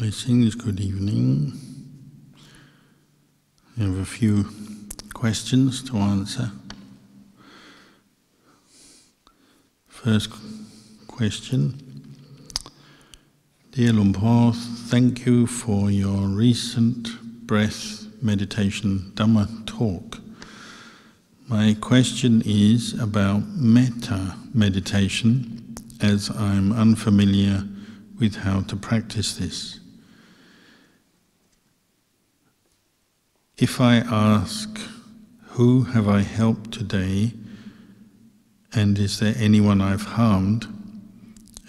Blessings, good evening. I have a few questions to answer. First question. Dear Luang Por, thank you for your recent breath meditation Dhamma talk. My question is about metta meditation, as I'm unfamiliar with how to practice this. If I ask, who have I helped today, and is there anyone I've harmed?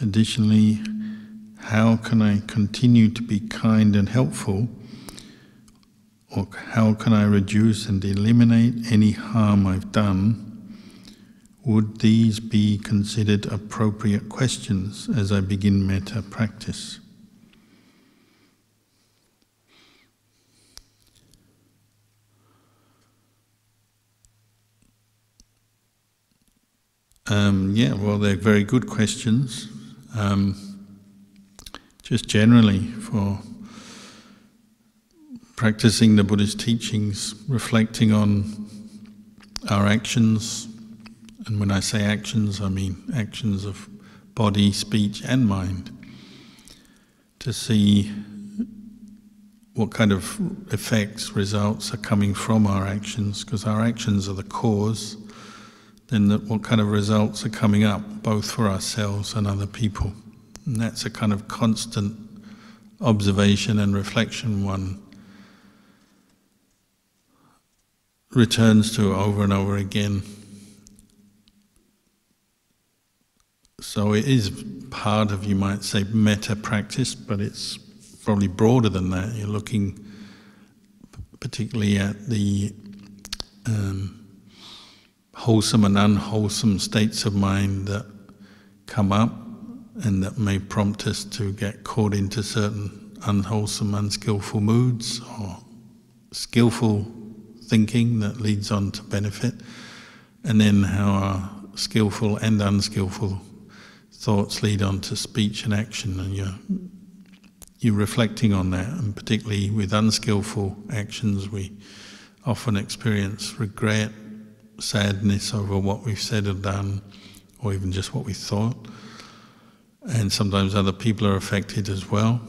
Additionally, how can I continue to be kind and helpful, or how can I reduce and eliminate any harm I've done? Would these be considered appropriate questions as I begin metta practice? Well, they're very good questions. Just generally, for practicing the Buddhist teachings, reflecting on our actions, and when I say actions, I mean actions of body, speech and mind, to see what kind of effects, results are coming from our actions, because our actions are the cause, then what kind of results are coming up, both for ourselves and other people. And that's a kind of constant observation and reflection one returns to over and over again. So it is part of, you might say, metta practice, but it's probably broader than that. You're looking particularly at the wholesome and unwholesome states of mind that come up and that may prompt us to get caught into certain unwholesome, unskillful moods, or skillful thinking that leads on to benefit, and then how our skillful and unskillful thoughts lead on to speech and action, and you're reflecting on that. And particularly with unskillful actions, we often experience regret, sadness over what we've said or done, or even just what we thought. And sometimes other people are affected as well.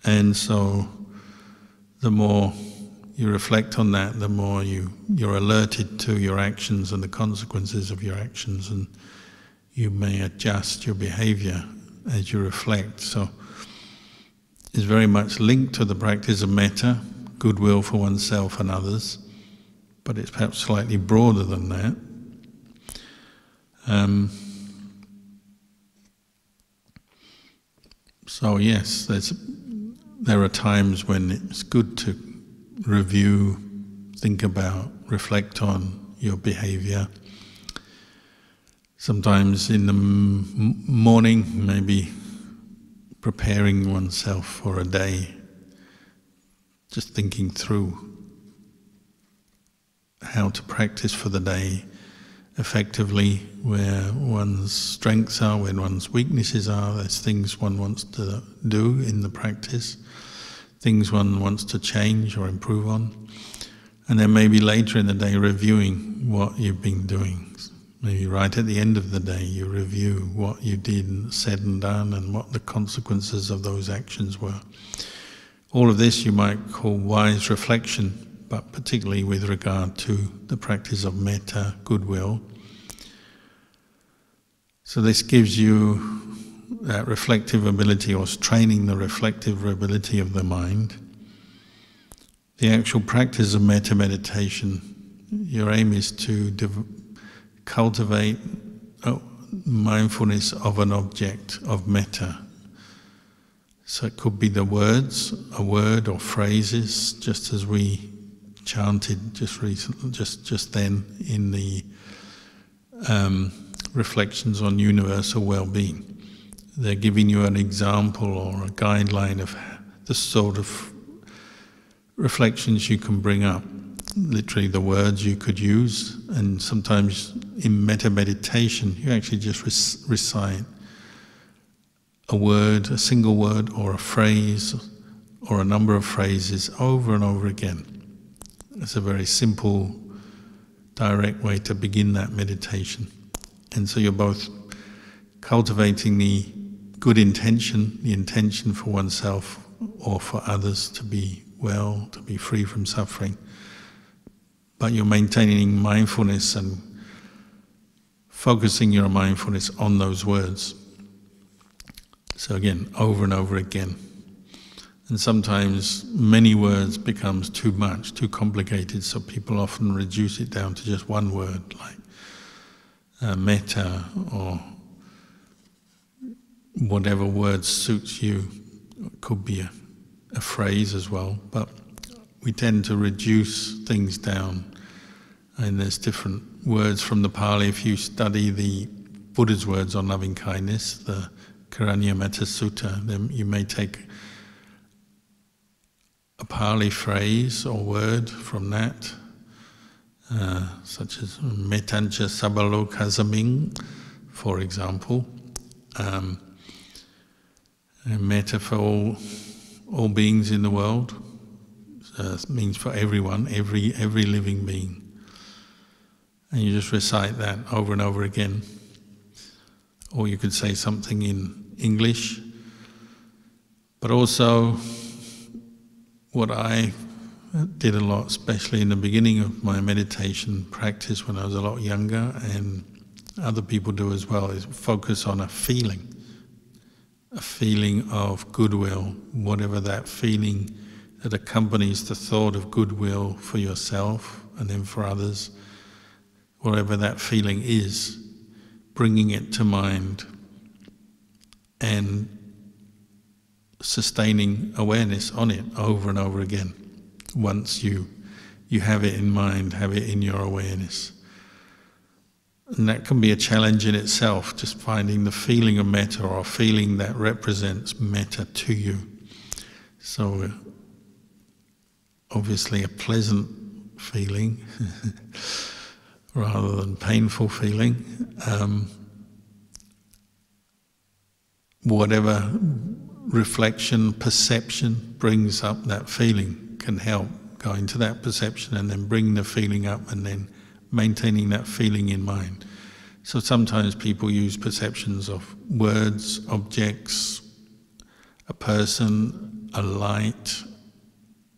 And so the more you reflect on that, the more you're alerted to your actions and the consequences of your actions, and you may adjust your behavior as you reflect. So it's very much linked to the practice of metta, goodwill for oneself and others, but it's perhaps slightly broader than that. So yes, there are times when it's good to review, think about, reflect on your behavior. Sometimes in the morning, maybe preparing oneself for a day, just thinking through how to practice for the day effectively, where one's strengths are, where one's weaknesses are. There's things one wants to do in the practice, things one wants to change or improve on. And then maybe later in the day reviewing what you've been doing. Maybe right at the end of the day you review what you did and said and done, and what the consequences of those actions were. All of this you might call wise reflection, but particularly with regard to the practice of metta, goodwill. So this gives you that reflective ability, or training the reflective ability of the mind. The actual practice of metta meditation, your aim is to cultivate mindfulness of an object of metta. So it could be the words, a word or phrases, just as we chanted just recently, just then in the reflections on universal well-being. They're giving you an example or a guideline of the sort of reflections you can bring up. Literally the words you could use, and sometimes in metta meditation you actually just recite a word, a single word, or a phrase, or a number of phrases over and over again. It's a very simple, direct way to begin that meditation. And so you're both cultivating the good intention, the intention for oneself or for others to be well, to be free from suffering, but you're maintaining mindfulness and focusing your mindfulness on those words. So again, over and over again. And sometimes many words becomes too much, too complicated, so people often reduce it down to just one word, like metta, or whatever word suits you. It could be a phrase as well, but we tend to reduce things down. And there's different words from the Pali. If you study the Buddha's words on loving kindness, the Karanyametta Sutta, then you may take a Pali phrase or word from that, such as Metancha Sabalokasaming, for example. And metta for all beings in the world, means for everyone, every living being. And you just recite that over and over again. Or you could say something in English, but also what I did a lot, especially in the beginning of my meditation practice when I was a lot younger, and other people do as well, is focus on a feeling of goodwill, whatever that feeling that accompanies the thought of goodwill for yourself and then for others, whatever that feeling is, bringing it to mind and sustaining awareness on it over and over again. Once you have it in mind, have it in your awareness. And that can be a challenge in itself, just finding the feeling of metta or a feeling that represents metta to you. So obviously a pleasant feeling rather than painful feeling. Whatever reflection, perception brings up that feeling can help go into that perception and then bring the feeling up and then maintaining that feeling in mind. So sometimes people use perceptions of words, objects, a person, a light,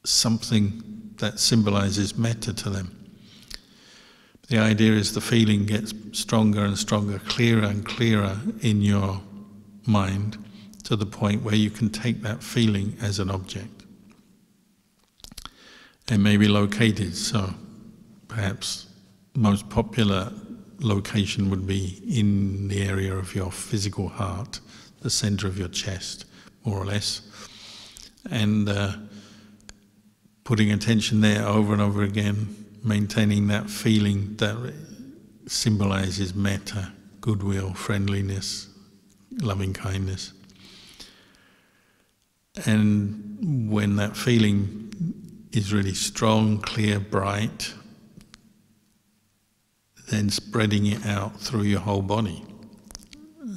something that symbolizes metta to them. The idea is the feeling gets stronger and stronger, clearer and clearer in your mind, to the point where you can take that feeling as an object. It may be located, so perhaps the most popular location would be in the area of your physical heart, the center of your chest, more or less. And putting attention there over and over again, maintaining that feeling that symbolizes metta, goodwill, friendliness, loving kindness. And when that feeling is really strong, clear, bright, then spreading it out through your whole body,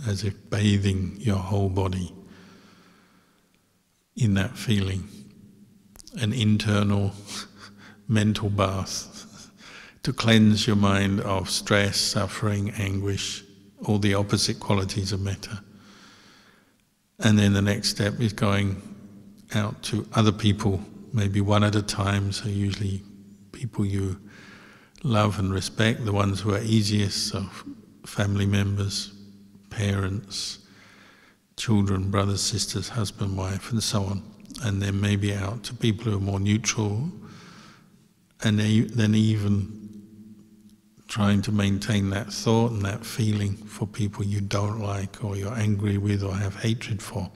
as if bathing your whole body in that feeling, an internal mental bath to cleanse your mind of stress, suffering, anguish, all the opposite qualities of metta. And then the next step is going out to other people, maybe one at a time, so usually people you love and respect, the ones who are easiest, so family members, parents, children, brothers, sisters, husband, wife, and so on. And then maybe out to people who are more neutral, and then even trying to maintain that thought and that feeling for people you don't like or you're angry with or have hatred for.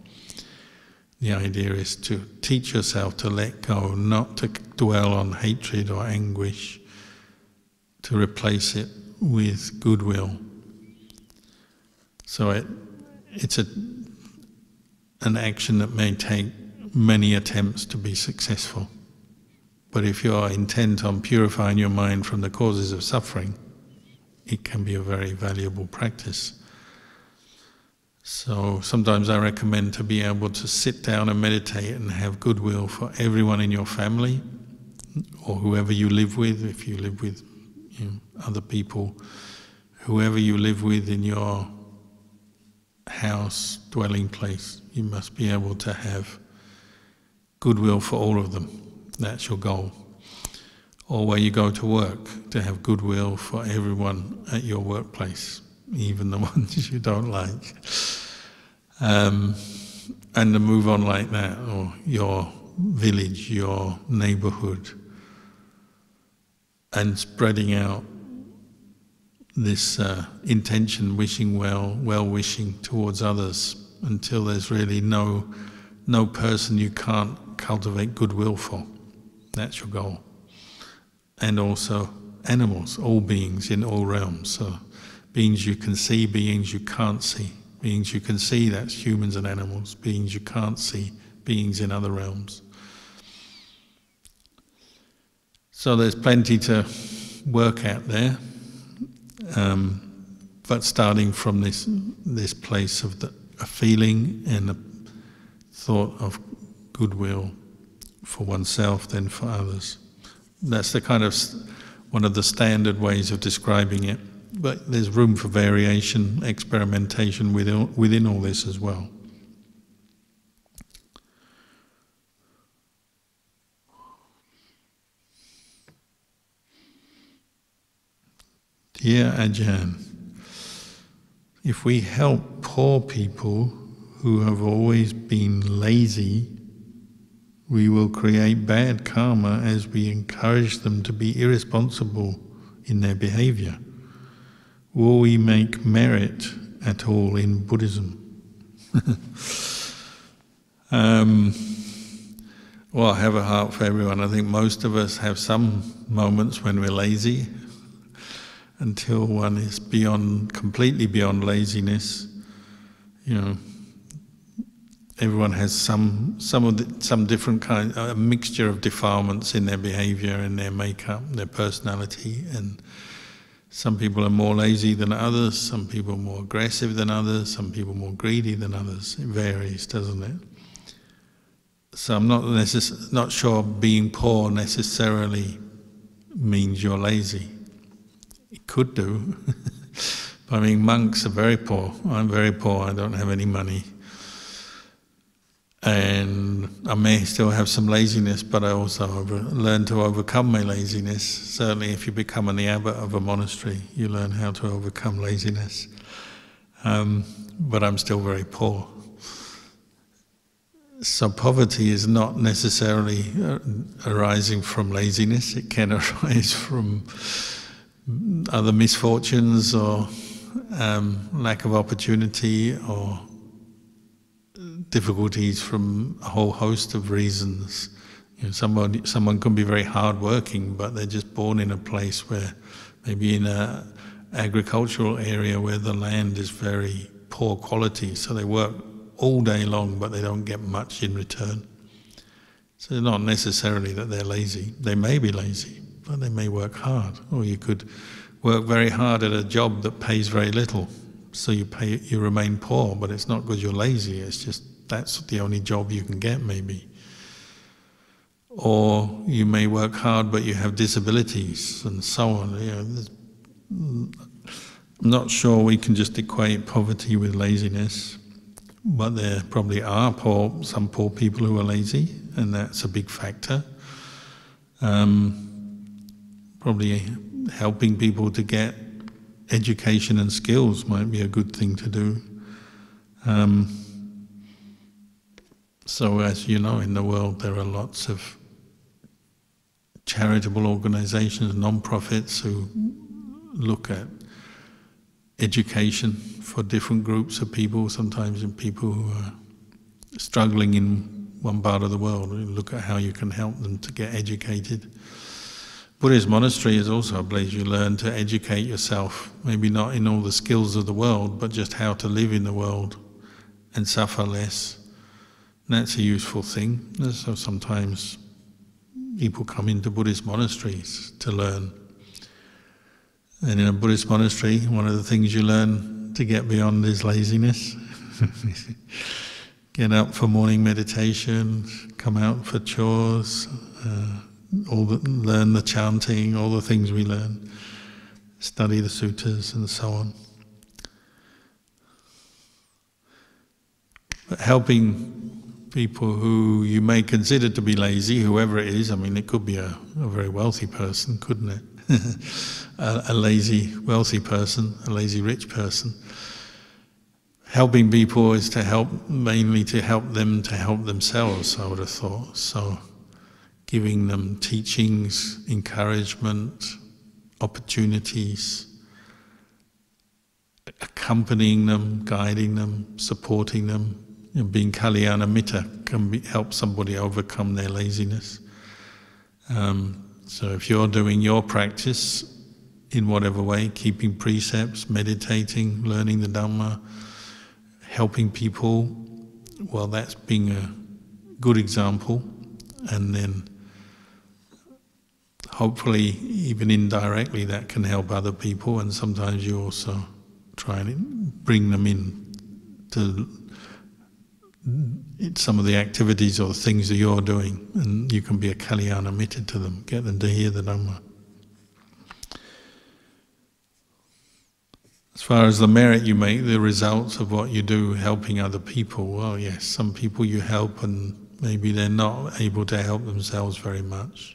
The idea is to teach yourself to let go, not to dwell on hatred or anguish, to replace it with goodwill. So it's an action that may take many attempts to be successful. But if you are intent on purifying your mind from the causes of suffering, it can be a very valuable practice. So sometimes I recommend to be able to sit down and meditate and have goodwill for everyone in your family or whoever you live with, if you live with other people, whoever you live with in your house, dwelling place, you must be able to have goodwill for all of them. That's your goal. Or where you go to work, to have goodwill for everyone at your workplace, even the ones you don't like. And to move on like that, or your village, your neighborhood, and spreading out this intention, wishing well-wishing towards others, until there's really no person you can't cultivate goodwill for. That's your goal. And also animals, all beings in all realms. So beings you can see, beings you can't see. Beings you can see, that's humans and animals. Beings you can't see, beings in other realms. So there's plenty to work out there. But starting from this place of a feeling and a thought of goodwill for oneself, then for others. That's the kind of one of the standard ways of describing it. But there's room for variation, experimentation within all this as well. Dear Ajahn, if we help poor people who have always been lazy, we will create bad karma as we encourage them to be irresponsible in their behavior. Will we make merit at all in Buddhism? Well, I have a heart for everyone. I think most of us have some moments when we're lazy, until one is completely beyond laziness. Everyone has some different kind, a mixture of defilements in their behavior, in their makeup, their personality, and some people are more lazy than others, some people are more aggressive than others, some people are more greedy than others. It varies, doesn't it? So I'm not sure being poor necessarily means you're lazy. It could do. But I mean, monks are very poor. I'm very poor, I don't have any money. And I may still have some laziness, but I also learn to overcome my laziness. Certainly if you become an abbot of a monastery, you learn how to overcome laziness. But I'm still very poor. So poverty is not necessarily arising from laziness. It can arise from other misfortunes or lack of opportunity or difficulties from a whole host of reasons. Someone can be very hard-working, but they're just born in a place where, maybe in an agricultural area where the land is very poor quality, so they work all day long, but they don't get much in return. So it's not necessarily that they're lazy. They may be lazy, but they may work hard. Or you could work very hard at a job that pays very little, so you remain poor, but it's not because you're lazy, it's just that's the only job you can get, maybe. Or you may work hard, but you have disabilities, and so on. I'm not sure we can just equate poverty with laziness, but there probably are some poor people who are lazy, and that's a big factor. Probably helping people to get education and skills might be a good thing to do. So as you know, in the world there are lots of charitable organizations, non-profits, who look at education for different groups of people, sometimes in people who are struggling in one part of the world. You look at how you can help them to get educated. Buddhist monastery is also a place you learn to educate yourself, maybe not in all the skills of the world, but just how to live in the world and suffer less. And that's a useful thing. So sometimes people come into Buddhist monasteries to learn. And in a Buddhist monastery, one of the things you learn to get beyond is laziness. Get up for morning meditation, come out for chores, learn the chanting, all the things we learn, study the suttas and so on. But helping people who you may consider to be lazy, whoever it is, I mean, it could be a very wealthy person, couldn't it? a lazy, wealthy person, a lazy, rich person. Helping people is to help, mainly to help them to help themselves, I would have thought. So giving them teachings, encouragement, opportunities, accompanying them, guiding them, supporting them. Being Kalyana Mitta can help somebody overcome their laziness. So if you're doing your practice in whatever way, keeping precepts, meditating, learning the Dhamma, helping people, well, that's being a good example. And then hopefully, even indirectly, that can help other people. And sometimes you also try and bring them in to some of the activities or things that you're doing, and you can be a Kalyana Mitta to them, get them to hear the Dhamma. As far as the merit you make, the results of what you do helping other people, well, yes, some people you help and maybe they're not able to help themselves very much.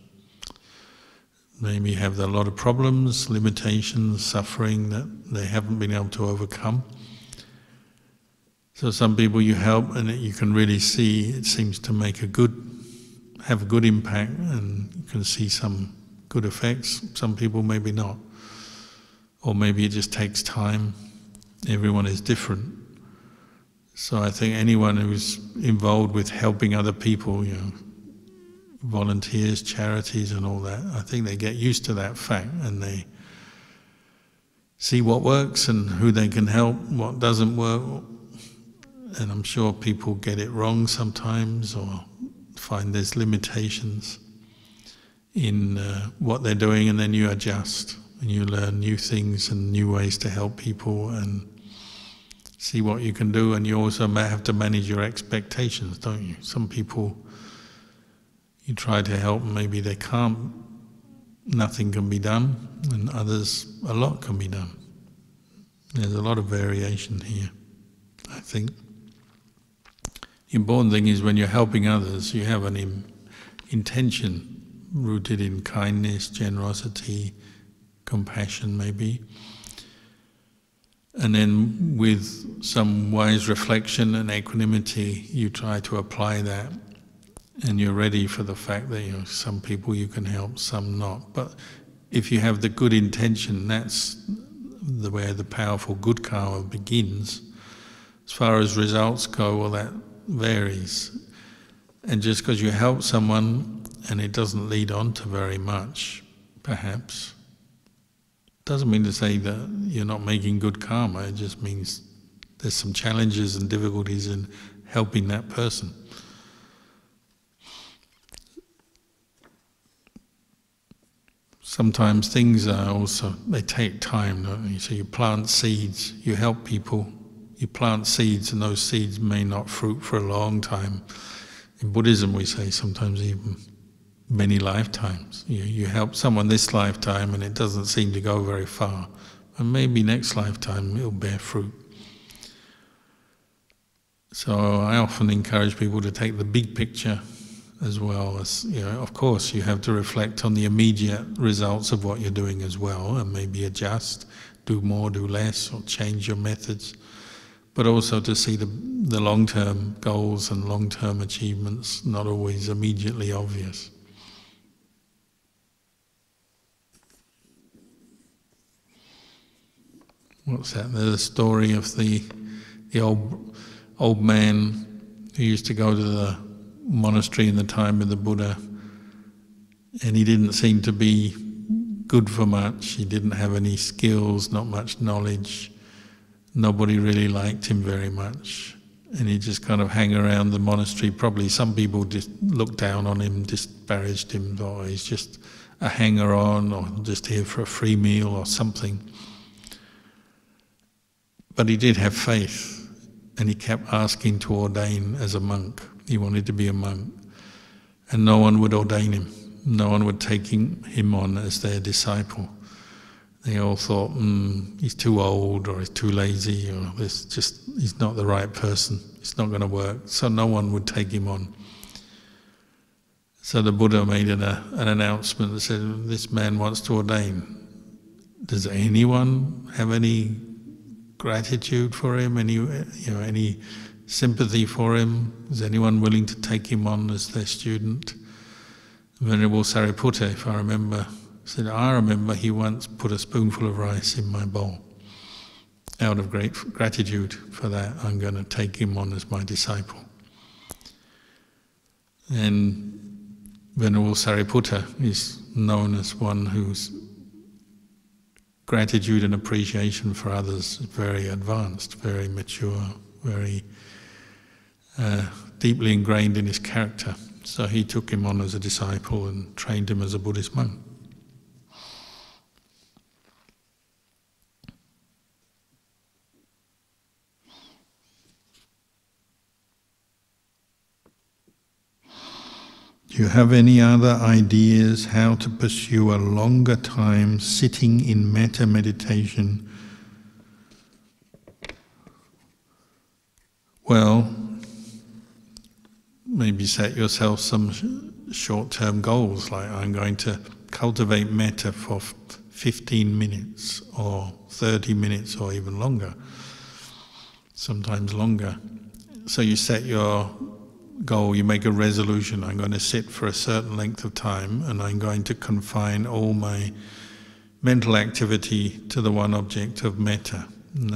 Maybe have a lot of problems, limitations, suffering that they haven't been able to overcome. So some people you help and you can really see it seems to make have a good impact, and you can see some good effects. Some people maybe not. Or maybe it just takes time. Everyone is different. So I think anyone who's involved with helping other people, volunteers, charities and all that, I think they get used to that fact and they see what works and who they can help, what doesn't work. And I'm sure people get it wrong sometimes or find there's limitations in what they're doing, and then you adjust. And you learn new things and new ways to help people and see what you can do. And you also have to manage your expectations, don't you? Some people you try to help and maybe they can't, nothing can be done, and others, a lot can be done. There's a lot of variation here, I think. The important thing is when you're helping others, you have an intention rooted in kindness, generosity, compassion maybe, and then with some wise reflection and equanimity you try to apply that, and you're ready for the fact that some people you can help, some not. But if you have the good intention, that's where the powerful good karma begins. As far as results go, well, that varies, and just because you help someone and it doesn't lead on to very much, perhaps, doesn't mean to say that you're not making good karma. It just means there's some challenges and difficulties in helping that person. Sometimes things are also, they take time, don't they? So you plant seeds, you help people, you plant seeds, and those seeds may not fruit for a long time. In Buddhism we say sometimes even many lifetimes. You help someone this lifetime and it doesn't seem to go very far, and maybe next lifetime it'll bear fruit. So I often encourage people to take the big picture as well as, of course you have to reflect on the immediate results of what you're doing as well, and maybe adjust, do more, do less, or change your methods, but also to see the long-term goals and long-term achievements, not always immediately obvious. What's that? There's a story of the old man who used to go to the monastery in the time of the Buddha, and he didn't seem to be good for much. He didn't have any skills, not much knowledge. Nobody really liked him very much, and he just kind of hang around the monastery. Probably some people just looked down on him, disparaged him, or he's just a hanger-on, or just here for a free meal or something. But he did have faith, and he kept asking to ordain as a monk. He wanted to be a monk. And no one would ordain him. No one would take him on as their disciple. They all thought, he's too old, or he's too lazy, or he's not the right person. It's not going to work. So no one would take him on. So the Buddha made an announcement that said, this man wants to ordain. Does anyone have any gratitude for him? Any sympathy for him? Is anyone willing to take him on as their student? Venerable Sariputta, if I remember, said, I remember he once put a spoonful of rice in my bowl. Out of great gratitude for that, I'm going to take him on as my disciple. And Venerable Sariputta is known as one whose gratitude and appreciation for others is very advanced, very mature, very deeply ingrained in his character. So he took him on as a disciple and trained him as a Buddhist monk. Do you have any other ideas how to pursue a longer time sitting in metta meditation? Well, maybe set yourself some short-term goals, like I'm going to cultivate metta for 15 minutes or 30 minutes or even longer, sometimes longer. So you set your goal, you make a resolution, I'm going to sit for a certain length of time and I'm going to confine all my mental activity to the one object of metta.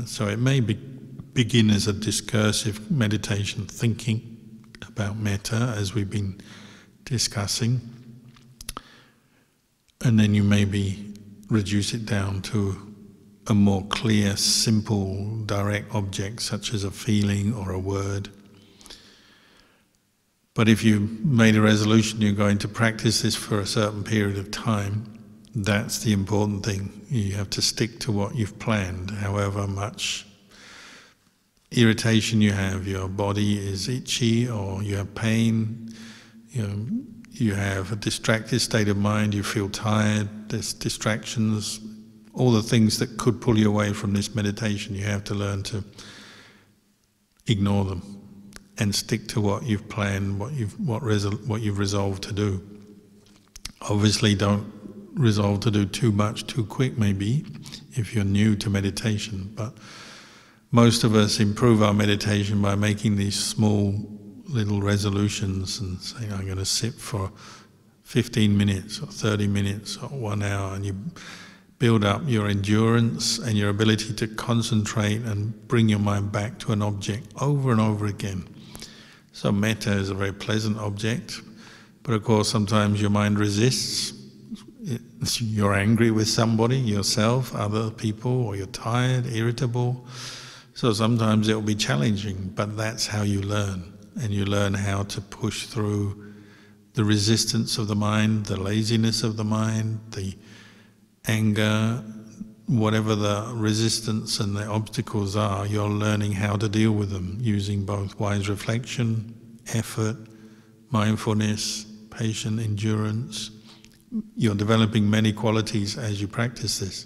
So it may begin as a discursive meditation, thinking about metta as we've been discussing, and then you maybe reduce it down to a more clear, simple, direct object such as a feeling or a word. But if you made a resolution you're going to practice this for a certain period of time, that's the important thing. You have to stick to what you've planned, however much irritation you have, your body is itchy or you have pain, you have a distracted state of mind, you feel tired, there's distractions, all the things that could pull you away from this meditation, you have to learn to ignore them and stick to what you've planned, what you've resolved to do. Obviously don't resolve to do too much too quick maybe if you're new to meditation, but most of us improve our meditation by making these small little resolutions and saying, I'm going to sit for 15 minutes or 30 minutes or 1 hour, and you build up your endurance and your ability to concentrate and bring your mind back to an object over and over again. So metta is a very pleasant object, but of course sometimes your mind resists. You're angry with somebody, yourself, other people, or you're tired, irritable. So sometimes it will be challenging, but that's how you learn. And you learn how to push through the resistance of the mind, the laziness of the mind, the anger, whatever the resistance and the obstacles are, you're learning how to deal with them using both wise reflection, effort, mindfulness, patient endurance. You're developing many qualities as you practice this.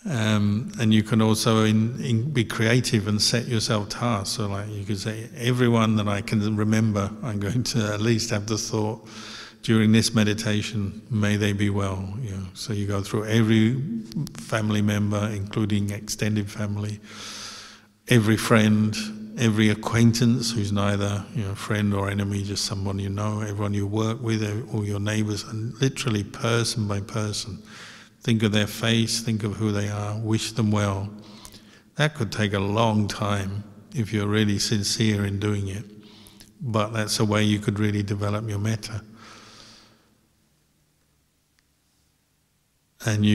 And you can also be creative and set yourself tasks. So like you could say, everyone that I can remember, I'm going to at least have the thought, during this meditation, may they be well. So you go through every family member, including extended family, every friend, every acquaintance who's neither friend or enemy, just someone you know, everyone you work with, all your neighbours, and literally person by person. Think of their face, think of who they are, wish them well. That could take a long time if you're really sincere in doing it, but that's a way you could really develop your metta. And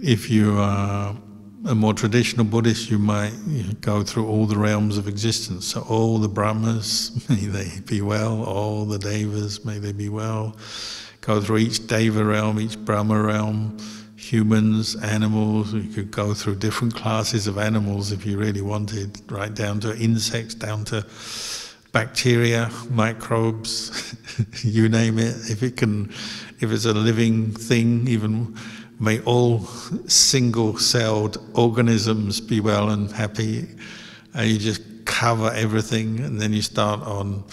if you are a more traditional Buddhist, you might go through all the realms of existence. So all the Brahmas, may they be well, all the Devas, may they be well. Go through each Deva realm, each Brahma realm, humans, animals. You could go through different classes of animals if you really wanted, right down to insects, down to bacteria, microbes, you name it. If it's a living thing, even may all single-celled organisms be well and happy. You just cover everything, and then you start on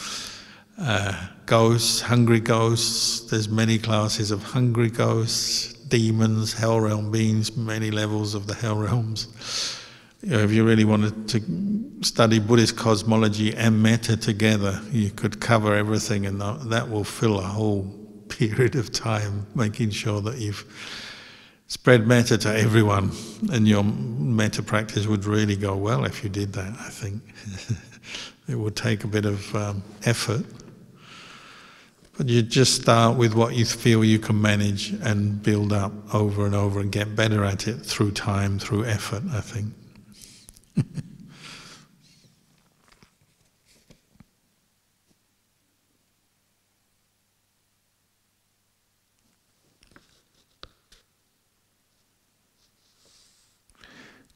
ghosts, hungry ghosts. There's many classes of hungry ghosts, demons, hell realm beings, many levels of the hell realms. If you really wanted to study Buddhist cosmology and metta together, you could cover everything, and that will fill a whole period of time, making sure that you've spread metta to everyone, and your metta practice would really go well if you did that, I think. It would take a bit of effort. But you just start with what you feel you can manage and build up over and over and get better at it through time, through effort, I think.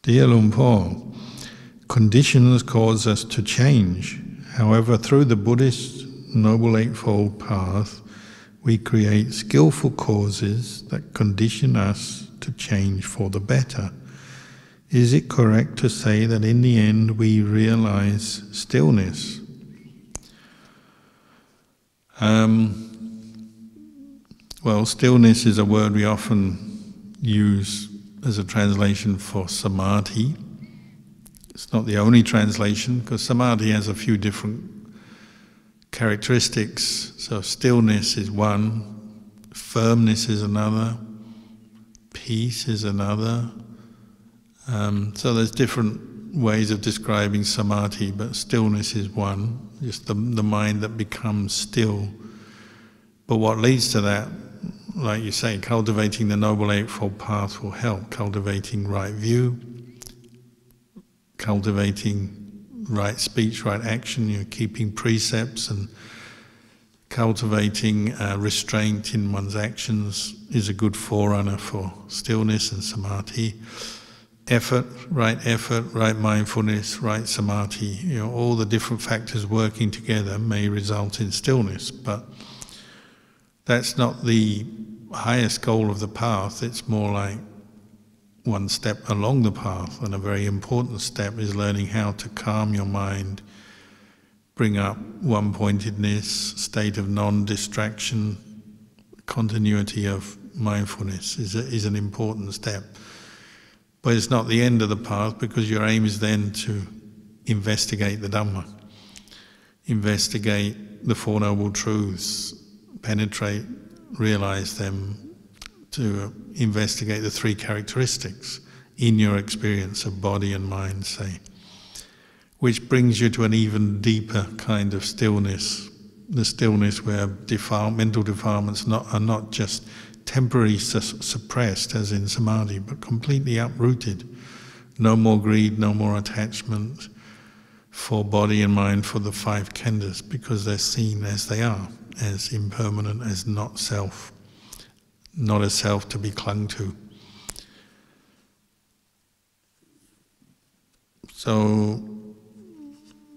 Dear Luang Por, conditions cause us to change. However, through the Buddhist Noble Eightfold Path, we create skillful causes that condition us to change for the better. Is it correct to say that in the end we realize stillness? Well, stillness is a word we often use as a translation for samadhi. It's not the only translation, because samadhi has a few different characteristics. So stillness is one, firmness is another, peace is another. So there's different ways of describing samadhi, but stillness is one, just the mind that becomes still. But what leads to that, like you say, cultivating the Noble Eightfold Path will help. Cultivating right view, cultivating right speech, right action, keeping precepts, and cultivating restraint in one's actions is a good forerunner for stillness and samadhi. Effort, right mindfulness, right samadhi, all the different factors working together may result in stillness, but that's not the highest goal of the path. It's more like one step along the path, and a very important step is learning how to calm your mind, bring up one-pointedness, state of non-distraction. Continuity of mindfulness is an important step. But it's not the end of the path, because your aim is then to investigate the Dhamma, investigate the Four Noble Truths, penetrate, realize them, to investigate the three characteristics in your experience of body and mind, say, which brings you to an even deeper kind of stillness, the stillness where mental defilements are not just temporarily suppressed, as in samadhi, but completely uprooted. No more greed, no more attachment for body and mind, for the five khandhas, because they're seen as they are, as impermanent, as not self, not a self to be clung to. So,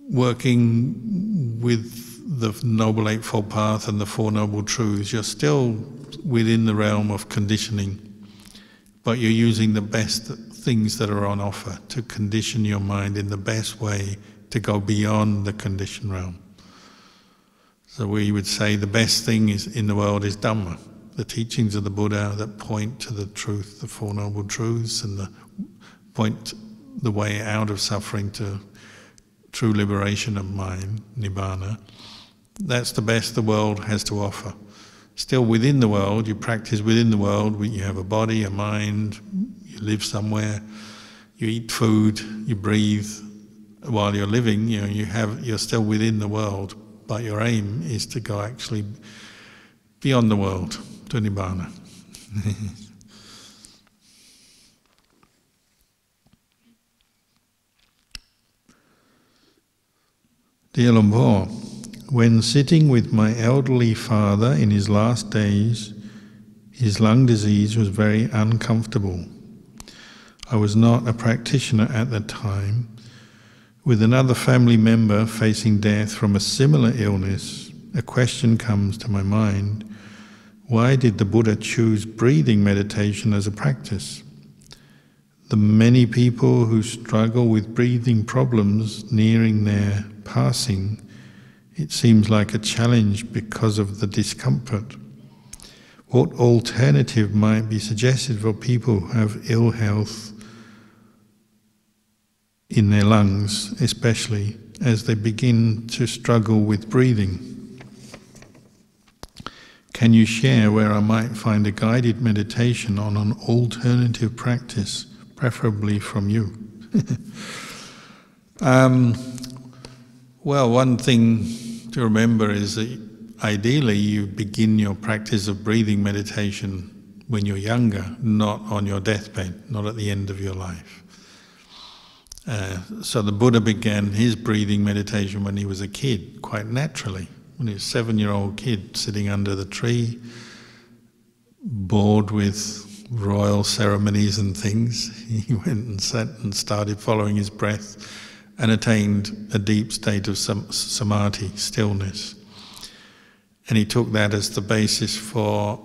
working with the Noble Eightfold Path and the Four Noble Truths, you're still within the realm of conditioning, but you're using the best things that are on offer to condition your mind in the best way to go beyond the conditioned realm. So we would say the best thing in the world is Dhamma, the teachings of the Buddha that point to the truth, the Four Noble Truths, and point the way out of suffering to true liberation of mind, Nibbana. That's the best the world has to offer. Still within the world, you practice within the world, you have a body, a mind, you live somewhere, you eat food, you breathe. While you're living, you're still within the world, but your aim is to go actually beyond the world, to Nibbana. Dear Luang Por, when sitting with my elderly father in his last days, His lung disease was very uncomfortable. I was not a practitioner at the time. With another family member facing death from a similar illness, a question comes to my mind: why did the Buddha choose breathing meditation as a practice? The many people who struggle with breathing problems nearing their passing, it seems like a challenge because of the discomfort. What alternative might be suggested for people who have ill health in their lungs, especially as they begin to struggle with breathing? Can you share where I might find a guided meditation on an alternative practice, preferably from you? Well, one thing to remember is that ideally you begin your practice of breathing meditation when you're younger, not on your deathbed, not at the end of your life. So the Buddha began his breathing meditation when he was a kid, quite naturally. When he was a 7-year-old kid sitting under the tree, bored with royal ceremonies and things, he went and sat and started following his breath and attained a deep state of samadhi, stillness. And he took that as the basis for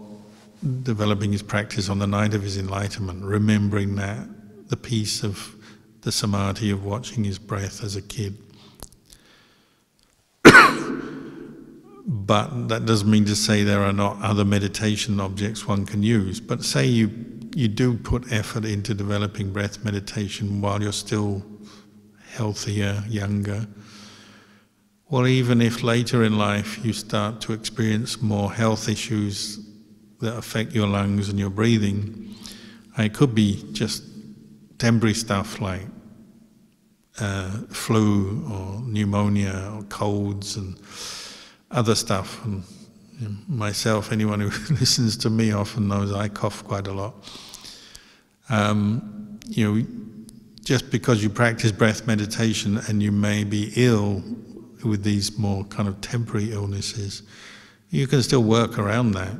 developing his practice on the night of his enlightenment, remembering that, the peace of the samadhi of watching his breath as a kid. But that doesn't mean to say there are not other meditation objects one can use. But say you do put effort into developing breath meditation while you're still healthier, younger. Well, even if later in life you start to experience more health issues that affect your lungs and your breathing, it could be just temporary stuff like flu or pneumonia or colds and other stuff. And myself, anyone who listens to me often knows I cough quite a lot. Just because you practice breath meditation and you may be ill with these more kind of temporary illnesses, you can still work around that.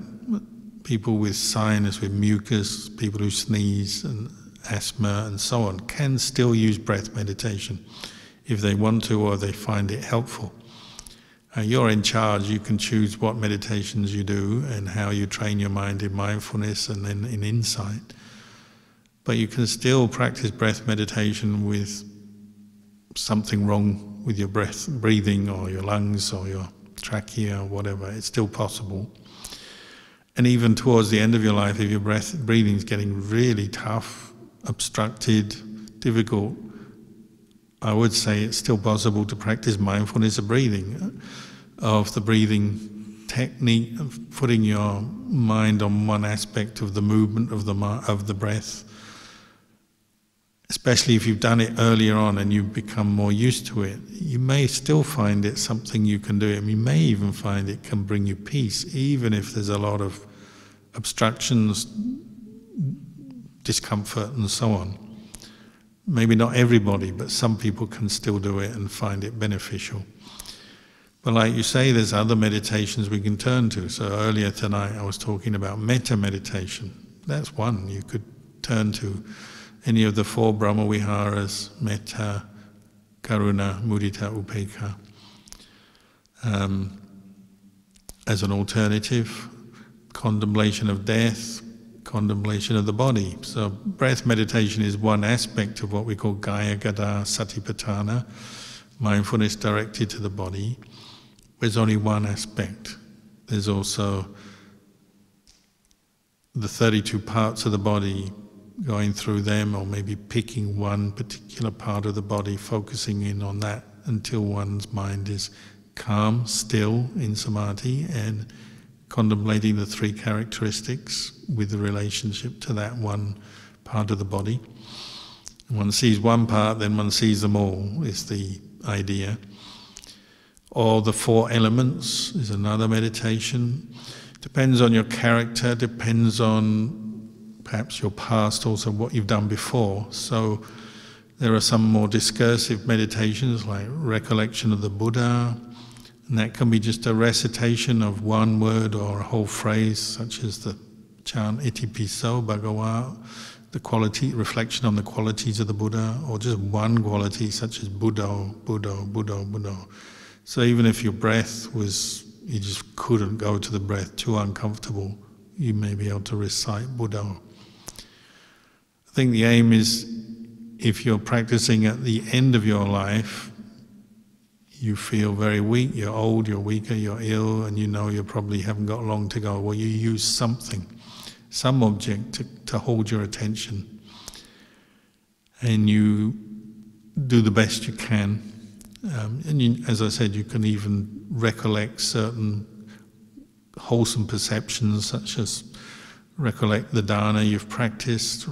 People with sinus, with mucus, people who sneeze and asthma and so on can still use breath meditation if they want to or they find it helpful. You're in charge. You can choose what meditations you do and how you train your mind in mindfulness and then in insight. But you can still practice breath meditation with something wrong with your breathing or your lungs or your trachea or whatever. It's still possible. And even towards the end of your life, if your breathing is getting really tough, obstructed, difficult, I would say it's still possible to practice mindfulness of breathing, of the breathing technique, of putting your mind on one aspect of the movement of the breath. Especially if you've done it earlier on and you've become more used to it, you may still find it something you can do. And you may even find it can bring you peace, even if there's a lot of obstructions, discomfort and so on. Maybe not everybody, but some people can still do it and find it beneficial. But like you say, there's other meditations we can turn to. So earlier tonight I was talking about metta meditation. That's one. You could turn to any of the 4 Brahma Viharas, metta, karuna, mudita, upekkha, as an alternative. Contemplation of death, contemplation of the body. So breath meditation is one aspect of what we call Kaya Gata Satipatthana, mindfulness directed to the body. There's only one aspect. There's also the 32 parts of the body, going through them, or maybe picking one particular part of the body, focusing in on that until one's mind is calm, still in samadhi, and contemplating the 3 characteristics with the relationship to that one part of the body. One sees one part, then one sees them all, is the idea. Or the 4 elements is another meditation. Depends on your character, depends on perhaps your past, also what you've done before. So there are some more discursive meditations like recollection of the Buddha, and that can be just a recitation of one word or a whole phrase, such as the chant iti piso bhagawa, the quality, reflection on the qualities of the Buddha, or just one quality such as Buddho, Buddho, Buddho, Buddho. So even if your breath was, you just couldn't go to the breath, too uncomfortable, you may be able to recite Buddho. I think the aim is, if you're practicing at the end of your life, you feel very weak, you're old, you're weaker, you're ill, and you know you probably haven't got long to go. Well, you use something, some object to hold your attention. And you do the best you can. And you, as I said, you can even recollect certain wholesome perceptions, such as recollect the dana you've practiced,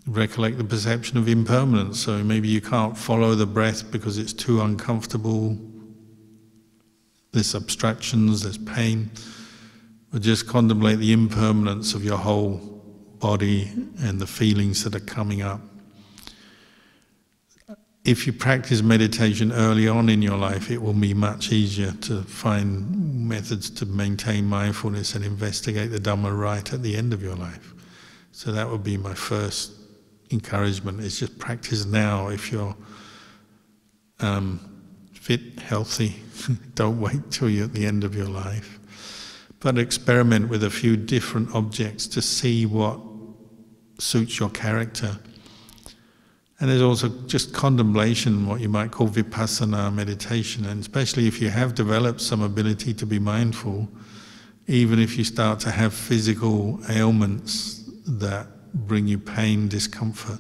recollect the perception of impermanence. So maybe you can't follow the breath because it's too uncomfortable, there's obstructions, there's pain, but just contemplate the impermanence of your whole body and the feelings that are coming up. If you practice meditation early on in your life, it will be much easier to find methods to maintain mindfulness and investigate the Dhamma right at the end of your life. So that would be my first encouragement, is just practice now if you're fit, healthy. Don't wait till you're at the end of your life. But experiment with a few different objects to see what suits your character. And there's also just contemplation, what you might call vipassana meditation. And especially if you have developed some ability to be mindful, even if you start to have physical ailments that bring you pain, discomfort,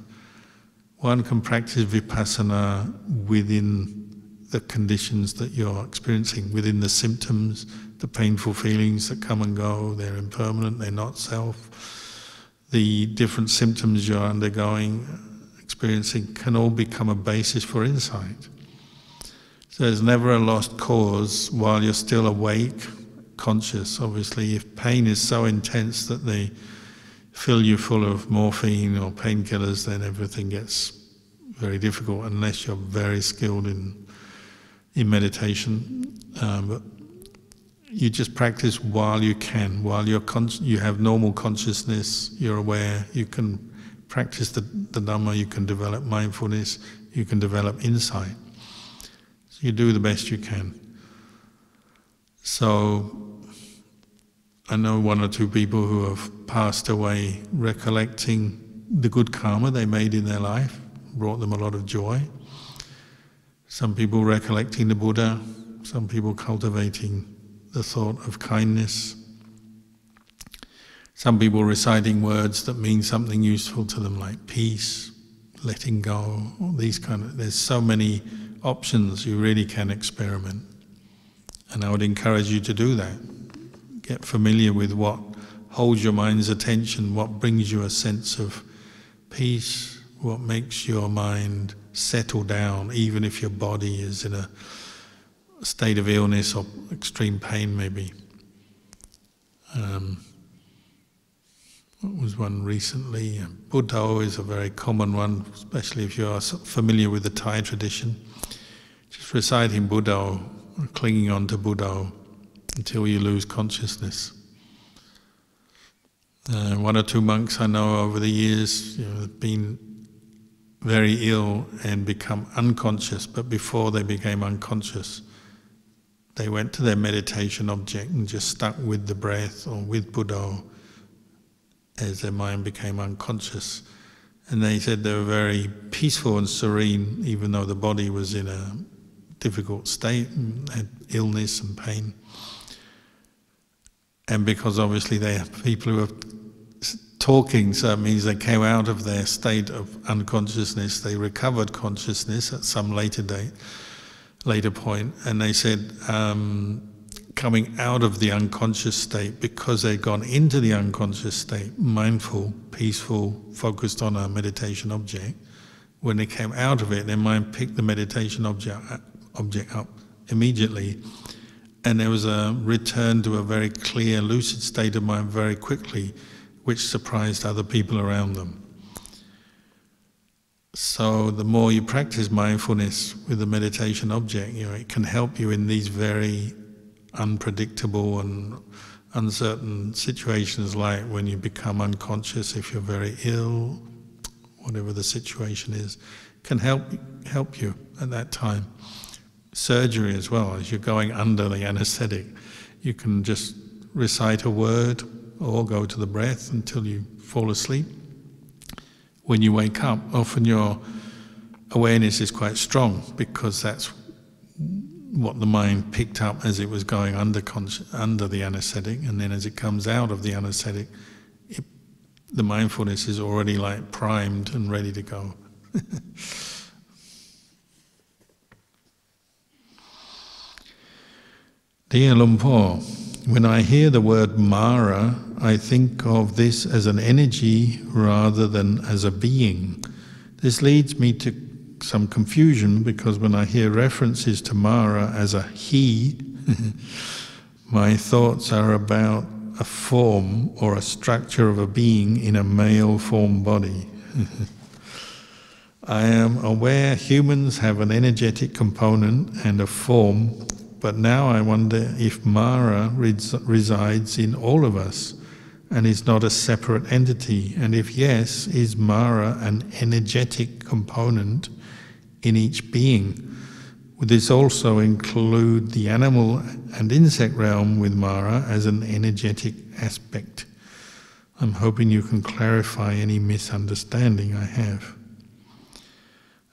one can practice vipassana within the conditions that you're experiencing, within the symptoms, the painful feelings that come and go. They're impermanent, they're not self. The different symptoms you're undergoing, experiencing, can all become a basis for insight. So there's never a lost cause while you're still awake, conscious. Obviously, if pain is so intense that they fill you full of morphine or painkillers, then everything gets very difficult unless you're very skilled in meditation. But you just practice while you can, while you have normal consciousness, you're aware, you can practice the Dhamma, you can develop mindfulness, you can develop insight. So you do the best you can. So I know one or two people who have passed away recollecting the good karma they made in their life, brought them a lot of joy. Some people recollecting the Buddha, some people cultivating the thought of kindness, some people reciting words that mean something useful to them, like peace, letting go, all these kind of, there's so many options you really can experiment. And I would encourage you to do that. Get familiar with what holds your mind's attention, what brings you a sense of peace, what makes your mind settle down, even if your body is in a state of illness or extreme pain maybe. What was one recently? Buddho is a very common one, especially if you are familiar with the Thai tradition. Just reciting Buddho, clinging on to Buddho until you lose consciousness. One or two monks I know over the years have been very ill and become unconscious, but before they became unconscious, they went to their meditation object and just stuck with the breath or with Buddho as their mind became unconscious. And they said they were very peaceful and serene, even though the body was in a difficult state and had illness and pain. And because obviously they have people who are talking, so it means they came out of their state of unconsciousness, they recovered consciousness at some later point, and they said coming out of the unconscious state, because they'd gone into the unconscious state, mindful, peaceful, focused on a meditation object, when they came out of it, their mind picked the meditation object up immediately, and there was a return to a very clear, lucid state of mind very quickly, which surprised other people around them. So the more you practice mindfulness with the meditation object, it can help you in these very unpredictable and uncertain situations, like when you become unconscious, if you're very ill, whatever the situation is, can help you at that time. Surgery as well, as you're going under the anesthetic, you can just recite a word or go to the breath until you fall asleep. When you wake up, often your awareness is quite strong, because that's what the mind picked up as it was going under the anesthetic, and then as it comes out of the anesthetic, the mindfulness is already like primed and ready to go. Dear Luang Por, when I hear the word Mara, I think of this as an energy rather than as a being. This leads me to some confusion, because when I hear references to Mara as a he, my thoughts are about a form or a structure of a being in a male form body. I am aware humans have an energetic component and a form, but now I wonder if Mara resides in all of us and is not a separate entity, and if yes, is Mara an energetic component in each being? Would this also include the animal and insect realm with Mara as an energetic aspect? I'm hoping you can clarify any misunderstanding I have.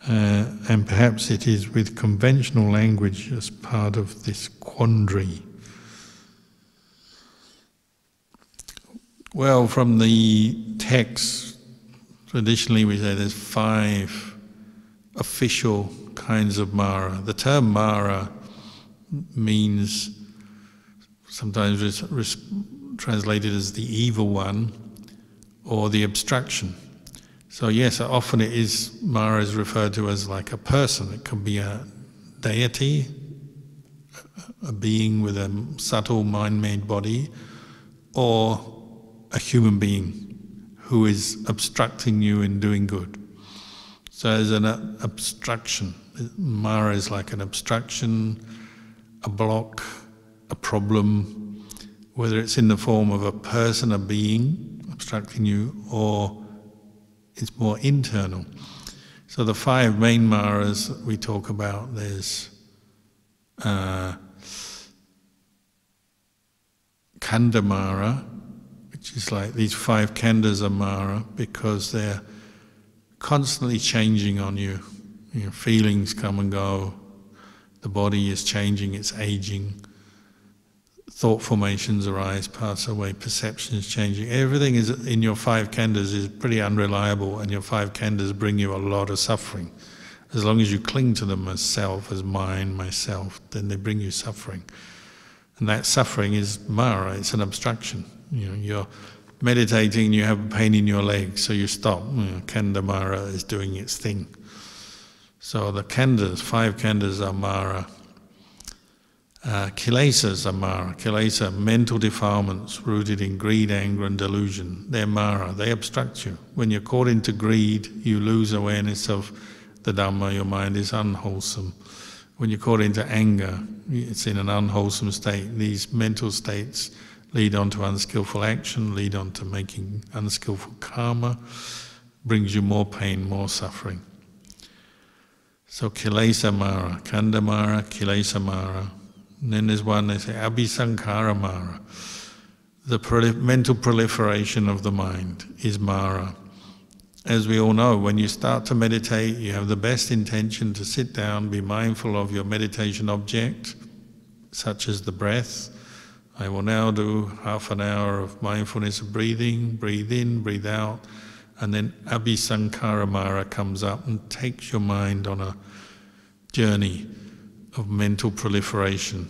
And perhaps it is with conventional language as part of this quandary. Well, from the text, traditionally we say there's 5 official kinds of Mara. The term Mara means sometimes translated as the evil one or the obstruction. So yes, often Mara is referred to as like a person. It could be a deity, a being with a subtle mind-made body, or a human being who is obstructing you in doing good. So as an obstruction, Mara is like an obstruction, a block, a problem, whether it's in the form of a person, a being obstructing you, or it's more internal. So the 5 main Maras that we talk about, there's Khandha Mara, which is like these 5 khandhas are Mara because they're constantly changing on you. Your feelings come and go, the body is changing, it's aging, thought formations arise, pass away, perception is changing. Everything is in your 5 khandhas is pretty unreliable, and your 5 khandhas bring you a lot of suffering. As long as you cling to them as self, as mine, myself, then they bring you suffering. And that suffering is Mara, it's an obstruction. You're meditating, you have pain in your leg, so you stop. Khandha Mara is doing its thing. So the khandhas, 5 khandhas are Mara. Kilesas are Mara. Kilesa, mental defilements rooted in greed, anger and delusion. They're Mara, they obstruct you. When you're caught into greed, you lose awareness of the Dhamma, your mind is unwholesome. When you're caught into anger, it's in an unwholesome state. These mental states lead on to unskillful action, lead on to making unskillful karma, brings you more pain, more suffering. So Kilesa Mara, Khandha Mara, Kilesa Mara. And then there's one, they say, Abhisankara Mara. The mental proliferation of the mind is Mara. As we all know, when you start to meditate, you have the best intention to sit down, be mindful of your meditation object, such as the breath. I will now do half an hour of mindfulness of breathing, breathe in, breathe out, and then Abhisankara Mara comes up and takes your mind on a journey of mental proliferation,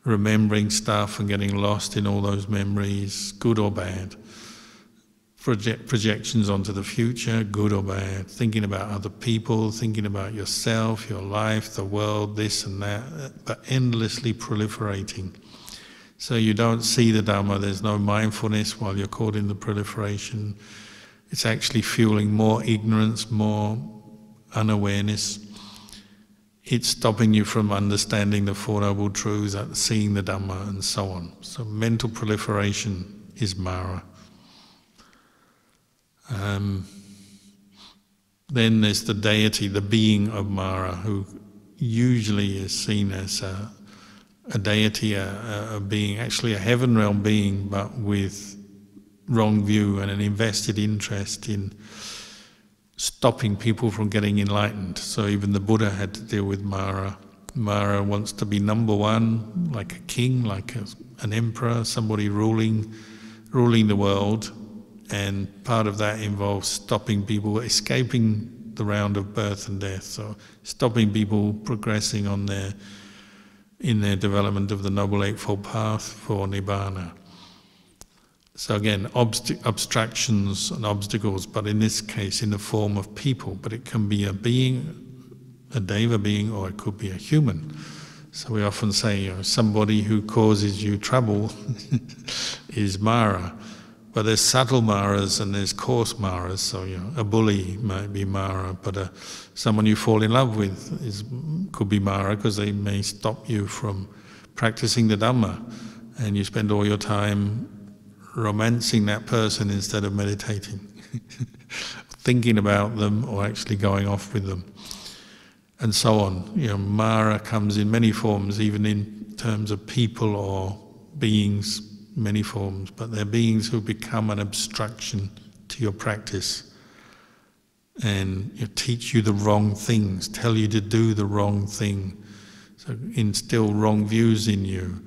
remembering stuff and getting lost in all those memories, good or bad. Projections onto the future, good or bad, thinking about other people, thinking about yourself, your life, the world, this and that, but endlessly proliferating. So you don't see the Dhamma, there's no mindfulness while you're caught in the proliferation. It's actually fueling more ignorance, more unawareness. it's stopping you from understanding the Four Noble Truths, seeing the Dhamma, and so on. So mental proliferation is Mara. Then there's the deity, the being of Mara, who usually is seen as a deity, a being, actually a heaven realm being, but with wrong view and an invested interest in stopping people from getting enlightened. So even the Buddha had to deal with Mara. Mara wants to be number one, like a king, like an emperor, somebody ruling the world. And part of that involves stopping people, escaping the round of birth and death. So stopping people progressing in their development of the Noble Eightfold Path for Nibbana. So again, obstructions and obstacles, but in this case in the form of people. But it can be a being, a deva being, or it could be a human. So we often say, somebody who causes you trouble is Mara. But there's subtle Maras and there's coarse Maras. So a bully might be Mara, but someone you fall in love with could be Mara, because they may stop you from practicing the Dhamma, and you spend all your time romancing that person instead of meditating, thinking about them or actually going off with them, and so on. Mara comes in many forms, even in terms of people or beings, many forms, but they're beings who become an obstruction to your practice and teach you the wrong things, tell you to do the wrong thing, so instill wrong views in you,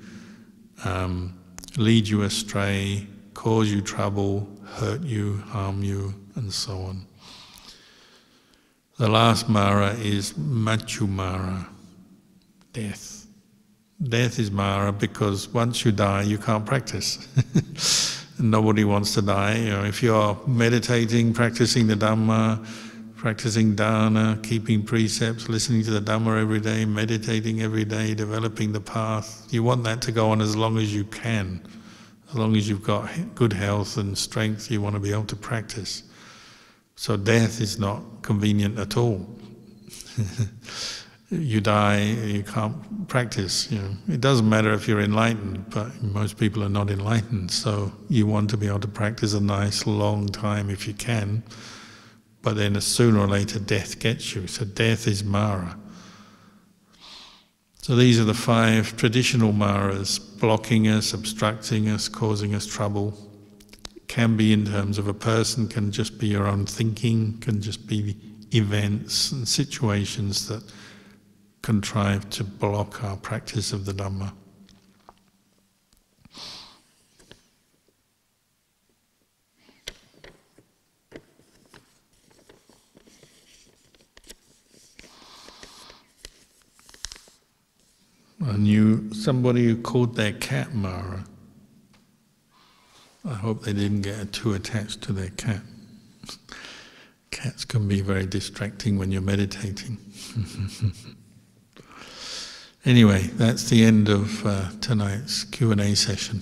lead you astray, cause you trouble, hurt you, harm you, and so on. The last Mara is Machu Mara, death. Death is Mara because once you die, you can't practice. Nobody wants to die. If you're meditating, practicing the Dhamma, practicing dana, keeping precepts, listening to the Dhamma every day, meditating every day, developing the path, you want that to go on as long as you can. As long as you've got good health and strength, you want to be able to practice. So death is not convenient at all. You die, you can't practice. It doesn't matter if you're enlightened, but most people are not enlightened. So you want to be able to practice a nice long time if you can. But then sooner or later death gets you. So death is Mara. So these are the 5 traditional Maras, blocking us, obstructing us, causing us trouble. Can be in terms of a person, can just be your own thinking, can just be events and situations that contrive to block our practice of the Dhamma. I knew somebody who called their cat Mara. I hope they didn't get too attached to their cat. Cats can be very distracting when you're meditating. Anyway, that's the end of tonight's Q&A session.